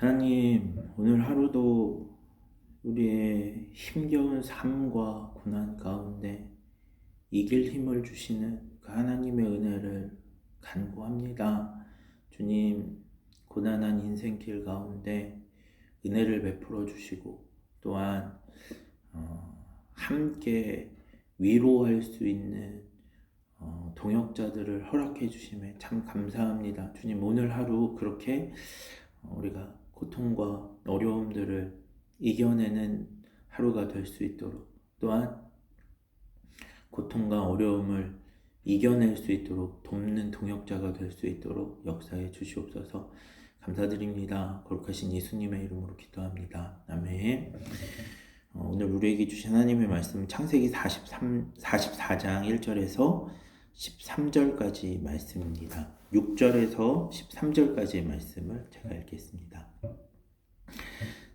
하나님, 오늘 하루도 우리의 힘겨운 삶과 고난 가운데 이길 힘을 주시는 그 하나님의 은혜를 간구합니다. 주님, 고난한 인생길 가운데 은혜를 베풀어 주시고 또한 함께 위로할 수 있는 동역자들을 허락해 주심에 참 감사합니다. 주님, 오늘 하루 그렇게 우리가 고통과 어려움들을 이겨내는 하루가 될 수 있도록, 또한 고통과 어려움을 이겨낼 수 있도록 돕는 동역자가 될 수 있도록 역사해 주시옵소서. 감사드립니다. 거룩하신 예수님의 이름으로 기도합니다. 아멘. 오늘 우리에게 주신 하나님의 말씀은 창세기 44장 1절에서 13절까지 말씀입니다. 6절에서 13절까지의 말씀을 제가 읽겠습니다.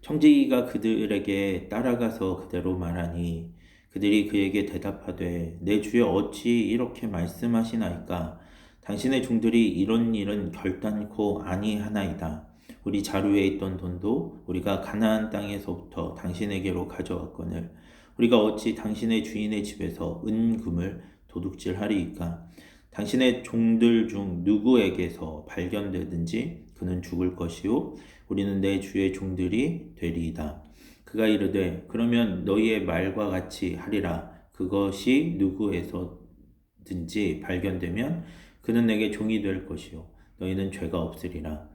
청지기가 그들에게 따라가서 그대로 말하니 그들이 그에게 대답하되 내 주여 어찌 이렇게 말씀하시나이까. 당신의 종들이 이런 일은 결단코 아니하나이다. 우리 자루에 있던 돈도 우리가 가나안 땅에서부터 당신에게로 가져왔거늘 우리가 어찌 당신의 주인의 집에서 은금을 도둑질하리이까. 당신의 종들 중 누구에게서 발견되든지 그는 죽을 것이요 우리는 내 주의 종들이 되리이다. 그가 이르되 그러면 너희의 말과 같이 하리라. 그것이 누구에서든지 발견되면 그는 내게 종이 될 것이요 너희는 죄가 없으리라.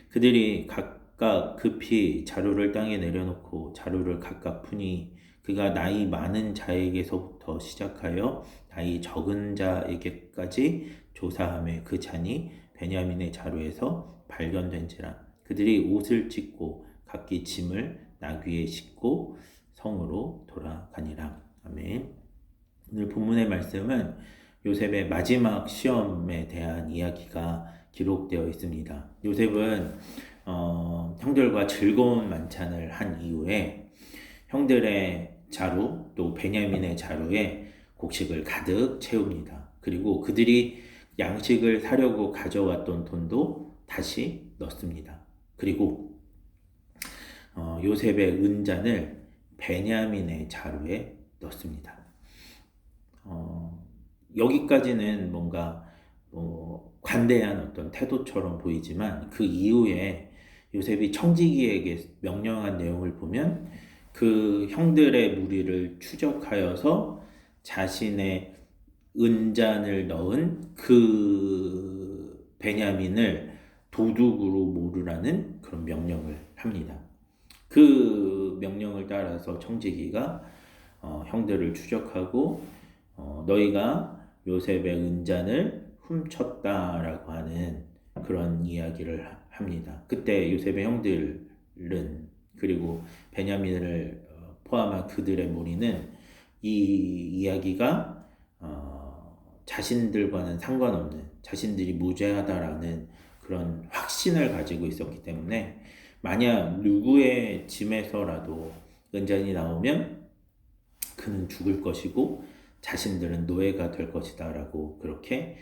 그들이 각각 급히 자루를 땅에 내려놓고 자루를 각각 푸니 그가 나이 많은 자에게서부터 시작하여 나이 적은 자에게까지 조사하며 그 잔이 베냐민의 자루에서 발견된지라. 그들이 옷을 찢고 각기 짐을 나귀에 싣고 성으로 돌아가니라. 아멘. 오늘 본문의 말씀은 요셉의 마지막 시험에 대한 이야기가 기록되어 있습니다. 요셉은 형들과 즐거운 만찬을 한 이후에 형들의 자루 또 베냐민의 자루에 곡식을 가득 채웁니다. 그리고 그들이 양식을 사려고 가져왔던 돈도 다시 넣습니다. 그리고 요셉의 은잔을 베냐민의 자루에 넣습니다. 여기까지는 뭔가 관대한 어떤 태도처럼 보이지만 그 이후에 요셉이 청지기에게 명령한 내용을 보면 그 형들의 무리를 추적하여서 자신의 은잔을 넣은 그 베냐민을 도둑으로 몰으라는 그런 명령을 합니다. 그 명령을 따라서 청지기가 형들을 추적하고 너희가 요셉의 은잔을 훔쳤다라고 하는 그런 이야기를 합니다. 그때 요셉의 형들은 그리고 베냐민을 포함한 그들의 무리는 이 이야기가 자신들과는 상관없는 자신들이 무죄하다라는 그런 확신을 가지고 있었기 때문에 만약 누구의 짐에서라도 은잔이 나오면 그는 죽을 것이고 자신들은 노예가 될 것이다 라고 그렇게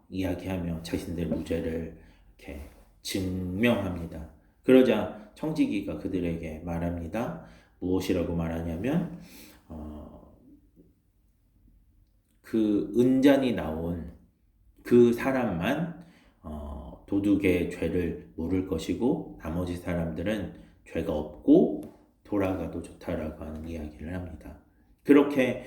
이야기하며 자신들의 무죄를 이렇게 증명합니다. 그러자 청지기가 그들에게 말합니다. 무엇이라고 말하냐면 그 은잔이 나온 그 사람만 도둑의 죄를 물을 것이고 나머지 사람들은 죄가 없고 돌아가도 좋다라고 하는 이야기를 합니다. 그렇게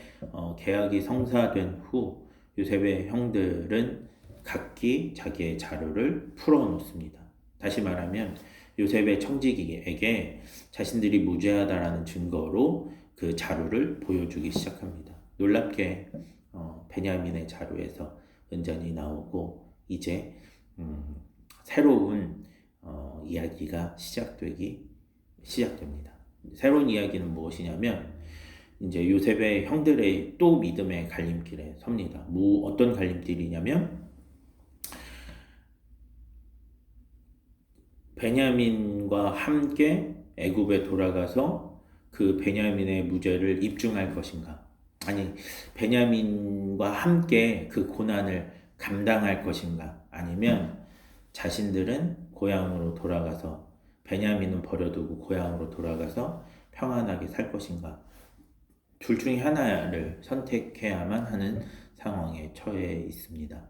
계약이 성사된 후 요셉의 형들은 각기 자기의 자루를 풀어놓습니다. 다시 말하면 요셉의 청지기에게 자신들이 무죄하다라는 증거로 그 자루를 보여주기 시작합니다. 놀랍게 베냐민의 자루에서 은잔이 나오고 이제 새로운 이야기가 시작됩니다. 새로운 이야기는 무엇이냐면 이제 요셉의 형들의 또 믿음의 갈림길에 섭니다. 어떤 갈림길이냐면 베냐민과 함께 애굽에 돌아가서 그 베냐민의 무죄를 입증할 것인가? 아니, 베냐민과 함께 그 고난을 감당할 것인가? 아니면 자신들은 고향으로 돌아가서 베냐민은 버려두고 고향으로 돌아가서 평안하게 살 것인가? 둘 중에 하나를 선택해야만 하는 상황에 처해 있습니다.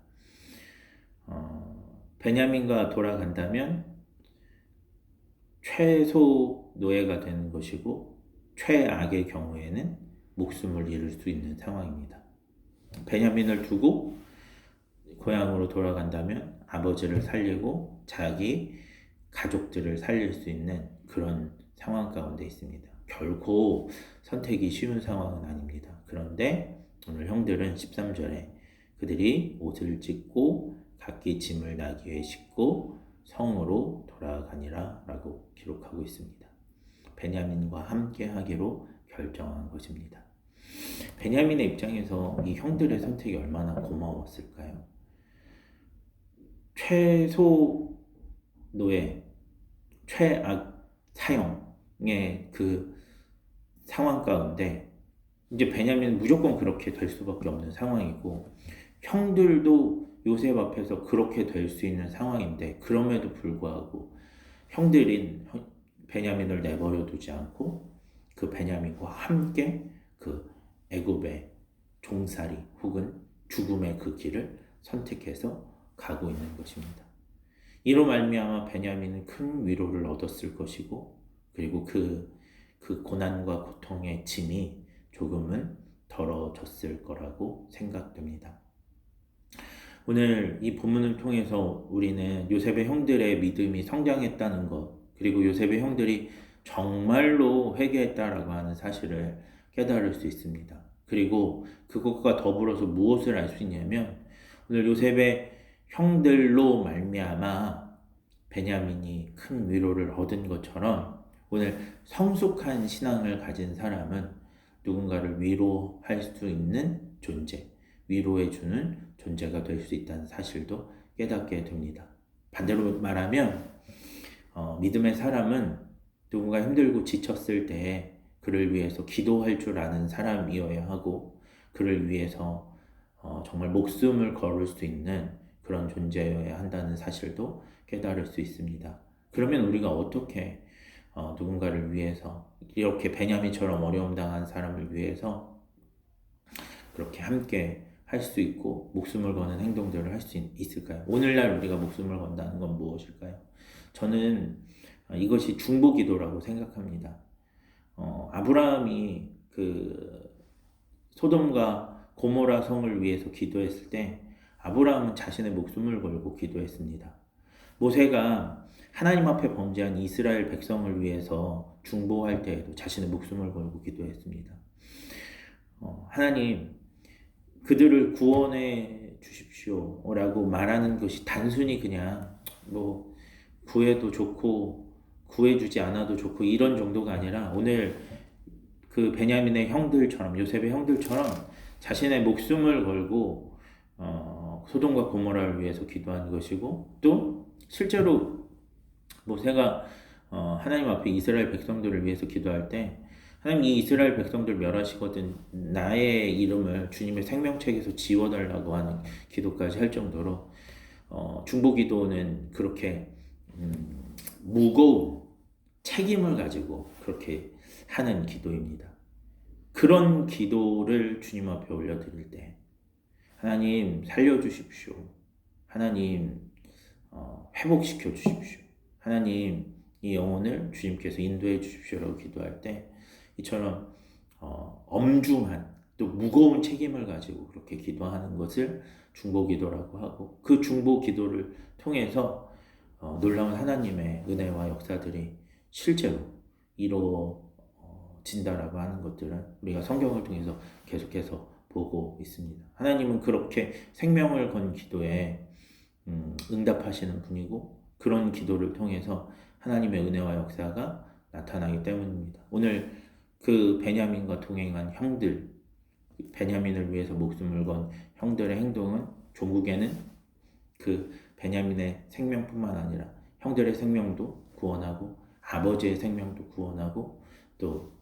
베냐민과 돌아간다면 최소 노예가 되는 것이고 최악의 경우에는 목숨을 잃을 수 있는 상황입니다. 베냐민을 두고 고향으로 돌아간다면 아버지를 살리고 자기 가족들을 살릴 수 있는 그런 상황 가운데 있습니다. 결코 선택이 쉬운 상황은 아닙니다. 그런데 오늘 형들은 13절에 그들이 옷을 찢고 각기 짐을 나귀에 싣고 성으로 돌아가니라 라고 기록하고 있습니다. 베냐민과 함께 하기로 결정한 것입니다. 베냐민의 입장에서 이 형들의 선택이 얼마나 고마웠을까요? 최소 노예, 최악 사형의 그 상황 가운데 이제 베냐민은 무조건 그렇게 될 수밖에 없는 상황이고 형들도 요셉 앞에서 그렇게 될 수 있는 상황인데 그럼에도 불구하고 형들인 베냐민을 내버려 두지 않고 그 베냐민과 함께 그 애굽의 종살이 혹은 죽음의 그 길을 선택해서 가고 있는 것입니다. 이로 말미암아 베냐민은 큰 위로를 얻었을 것이고 그리고 그 고난과 고통의 짐이 조금은 덜어졌을 거라고 생각됩니다. 오늘 이 본문을 통해서 우리는 요셉의 형들의 믿음이 성장했다는 것 그리고 요셉의 형들이 정말로 회개했다라고 하는 사실을 깨달을 수 있습니다. 그리고 그것과 더불어서 무엇을 알 수 있냐면 오늘 요셉의 형들로 말미암아 베냐민이 큰 위로를 얻은 것처럼 오늘 성숙한 신앙을 가진 사람은 누군가를 위로할 수 있는 존재, 위로해주는 존재가 될 수 있다는 사실도 깨닫게 됩니다. 반대로 말하면 믿음의 사람은 누군가 힘들고 지쳤을 때 그를 위해서 기도할 줄 아는 사람이어야 하고 그를 위해서 정말 목숨을 걸을 수 있는 그런 존재여야 한다는 사실도 깨달을 수 있습니다. 그러면 우리가 어떻게 누군가를 위해서 이렇게 베냐민처럼 어려움 당한 사람을 위해서 그렇게 함께 할 수 있고 목숨을 거는 행동들을 할 수 있을까요? 오늘날 우리가 목숨을 건다는 건 무엇일까요? 저는 이것이 중보기도라고 생각합니다. 아브라함이 그 소돔과 고모라 성을 위해서 기도했을 때 아브라함은 자신의 목숨을 걸고 기도했습니다. 모세가 하나님 앞에 범죄한 이스라엘 백성을 위해서 중보할 때에도 자신의 목숨을 걸고 기도했습니다. 하나님, 그들을 구원해 주십시오 라고 말하는 것이 단순히 그냥 뭐 구해도 좋고 구해주지 않아도 좋고 이런 정도가 아니라 오늘 그 베냐민의 형들처럼 요셉의 형들처럼 자신의 목숨을 걸고 소돔과 고모라를 위해서 기도한 것이고 또 실제로 모세가 하나님 앞에 이스라엘 백성들을 위해서 기도할 때 하나님 이 이스라엘 백성들 멸하시거든 나의 이름을 주님의 생명책에서 지워달라고 하는 기도까지 할 정도로 중보기도는 그렇게 무거운 책임을 가지고 그렇게 하는 기도입니다. 그런 기도를 주님 앞에 올려드릴 때 하나님 살려주십시오. 하나님 회복시켜 주십시오. 하나님 이 영혼을 주님께서 인도해 주십시오라고 기도할 때 이처럼 엄중한 또 무거운 책임을 가지고 그렇게 기도하는 것을 중보기도라고 하고 그 중보기도를 통해서 놀라운 하나님의 은혜와 역사들이 실제로 이루어진다라고 하는 것들은 우리가 성경을 통해서 계속해서 보고 있습니다. 하나님은 그렇게 생명을 건 기도에 응답하시는 분이고 그런 기도를 통해서 하나님의 은혜와 역사가 나타나기 때문입니다. 오늘 그 베냐민과 동행한 형들, 베냐민을 위해서 목숨을 건 형들의 행동은 종국에는 그 베냐민의 생명뿐만 아니라 형들의 생명도 구원하고 아버지의 생명도 구원하고 또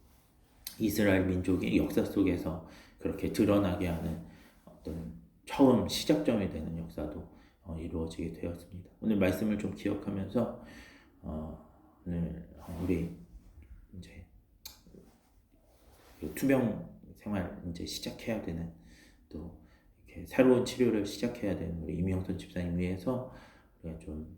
이스라엘 민족의 역사 속에서 그렇게 드러나게 하는 어떤 처음 시작점이 되는 역사도 이루어지게 되었습니다. 오늘 말씀을 좀 기억하면서 오늘 우리 이제 그 투병 생활 이제 시작해야 되는, 또 이렇게 새로운 치료를 시작해야 되는 우리 임영선 집사님 위해서 우리가 좀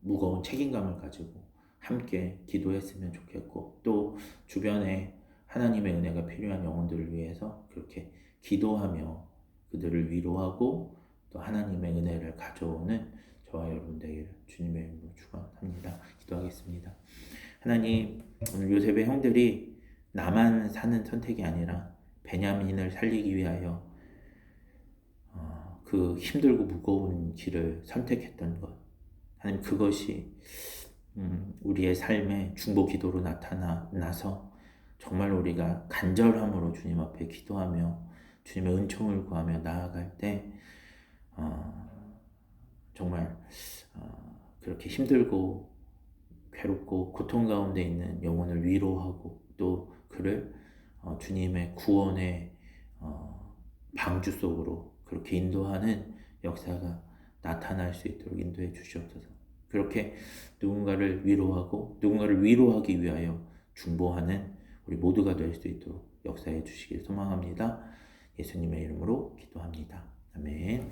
무거운 책임감을 가지고 함께 기도했으면 좋겠고, 또 주변에 하나님의 은혜가 필요한 영혼들을 위해서 그렇게 기도하며 그들을 위로하고 또 하나님의 은혜를 가져오는 저와 여러분 되기를 주님의 이름으로 축원합니다. 기도하겠습니다. 하나님, 오늘 요셉의 형들이 나만 사는 선택이 아니라 베냐민을 살리기 위하여 그 힘들고 무거운 길을 선택했던 것, 하나님, 그것이 우리의 삶의 중보 기도로 나타나서 정말 우리가 간절함으로 주님 앞에 기도하며 주님의 은총을 구하며 나아갈 때 정말 그렇게 힘들고 괴롭고 고통 가운데 있는 영혼을 위로하고 또 그를 주님의 구원의 방주 속으로 그렇게 인도하는 역사가 나타날 수 있도록 인도해 주시옵소서. 그렇게 누군가를 위로하고 누군가를 위로하기 위하여 중보하는 우리 모두가 될 수 있도록 역사해 주시길 소망합니다. 예수님의 이름으로 기도합니다. 아멘.